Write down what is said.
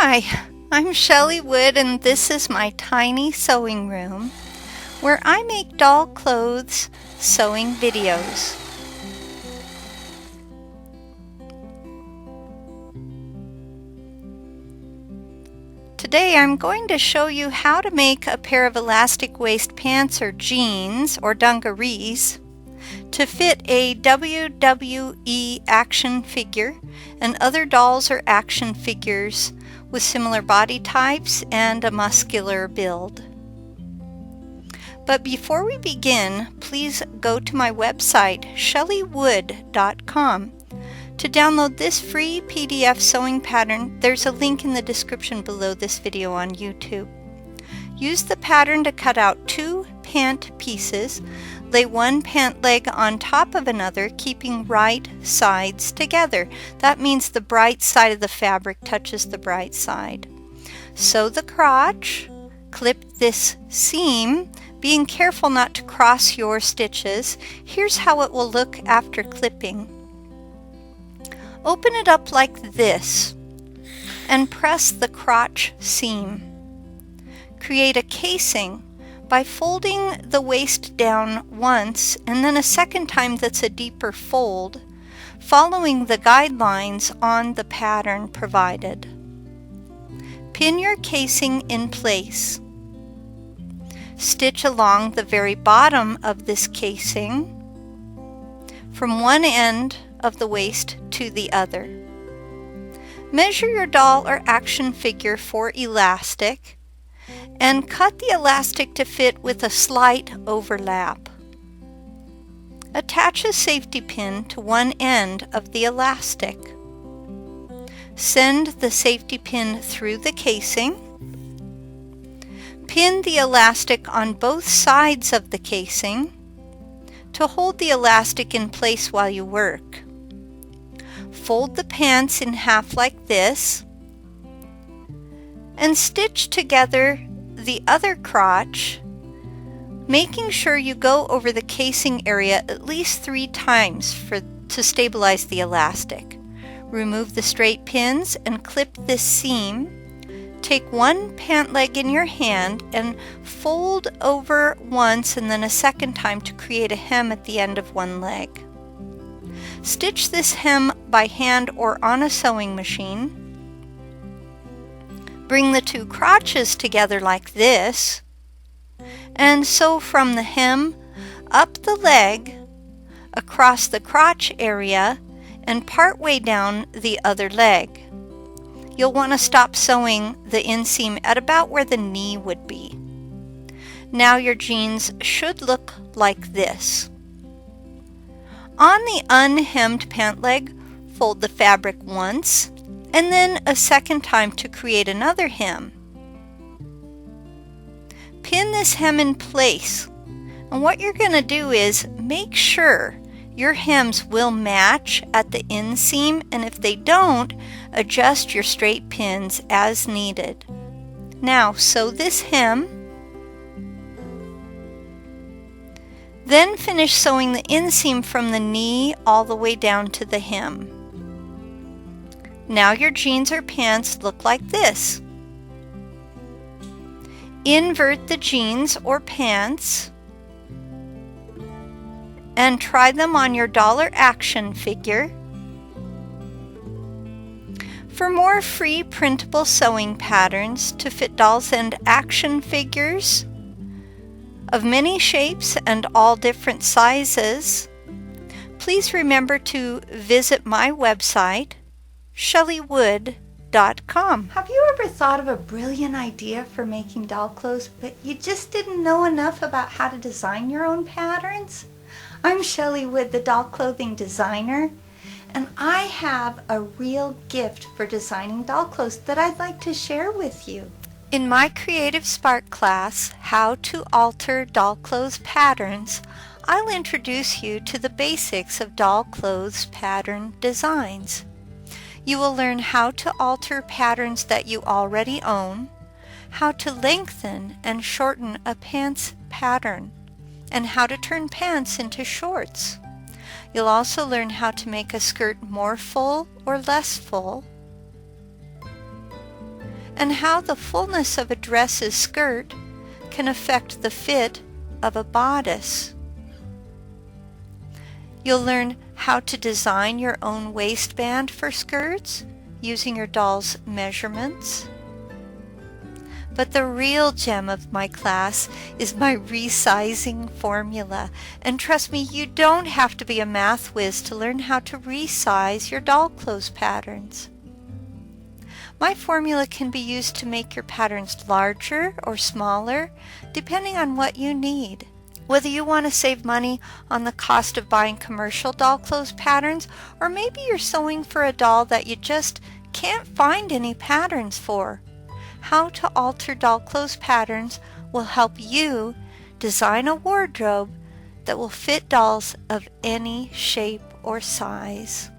Hi, I'm Shelley Wood, and this is my tiny sewing room where I make doll clothes sewing videos. Today I'm going to show you how to make a pair of elastic waist pants or jeans or dungarees to fit a WWE action figure and other dolls or action figures with similar body types and a muscular build. But before we begin, please go to my website, shelleywood.com. To download this free PDF sewing pattern, there's a link in the description below this video on YouTube. Use the pattern to cut out 2 pant pieces. Lay one pant leg on top of another, keeping right sides together. That means the bright side of the fabric touches the bright side. Sew the crotch, clip this seam, being careful not to cross your stitches. Here's how it will look after clipping. Open it up like this and press the crotch seam. Create a casing by folding the waist down once and then a second time that's a deeper fold, following the guidelines on the pattern provided. Pin your casing in place. Stitch along the very bottom of this casing from one end of the waist to the other. Measure your doll or action figure for elastic and cut the elastic to fit with a slight overlap. Attach a safety pin to one end of the elastic. Send the safety pin through the casing. Pin the elastic on both sides of the casing to hold the elastic in place while you work. Fold the pants in half like this and stitch together the other crotch, making sure you go over the casing area at least 3 times to stabilize the elastic. Remove the straight pins and clip this seam. Take one pant leg in your hand and fold over once and then a second time to create a hem at the end of one leg. Stitch this hem by hand or on a sewing machine. Bring the 2 crotches together like this and sew from the hem up the leg, across the crotch area, and part way down the other leg. You'll want to stop sewing the inseam at about where the knee would be. Now your jeans should look like this. On the unhemmed pant leg, fold the fabric once and then a second time to create another hem. Pin this hem in place, and what you're going to do is make sure your hems will match at the inseam, and if they don't, adjust your straight pins as needed. Now sew this hem. Then finish sewing the inseam from the knee all the way down to the hem. Now your jeans or pants look like this. Invert the jeans or pants and try them on your doll or action figure. For more free printable sewing patterns to fit dolls and action figures of many shapes and all different sizes, please remember to visit my website, shelleywood.com. Have you ever thought of a brilliant idea for making doll clothes, but you just didn't know enough about how to design your own patterns? I'm Shelley Wood, the doll clothing designer, and I have a real gift for designing doll clothes that I'd like to share with you. In my Creative Spark class, How to Alter Doll Clothes Patterns, I'll introduce you to the basics of doll clothes pattern designs. You will learn how to alter patterns that you already own, how to lengthen and shorten a pants pattern, and how to turn pants into shorts. You'll also learn how to make a skirt more full or less full, and how the fullness of a dress's skirt can affect the fit of a bodice. You'll learn how to design your own waistband for skirts using your doll's measurements. But the real gem of my class is my resizing formula. And trust me, you don't have to be a math whiz to learn how to resize your doll clothes patterns. My formula can be used to make your patterns larger or smaller, depending on what you need. Whether you want to save money on the cost of buying commercial doll clothes patterns, or maybe you're sewing for a doll that you just can't find any patterns for. How to alter doll clothes patterns will help you design a wardrobe that will fit dolls of any shape or size.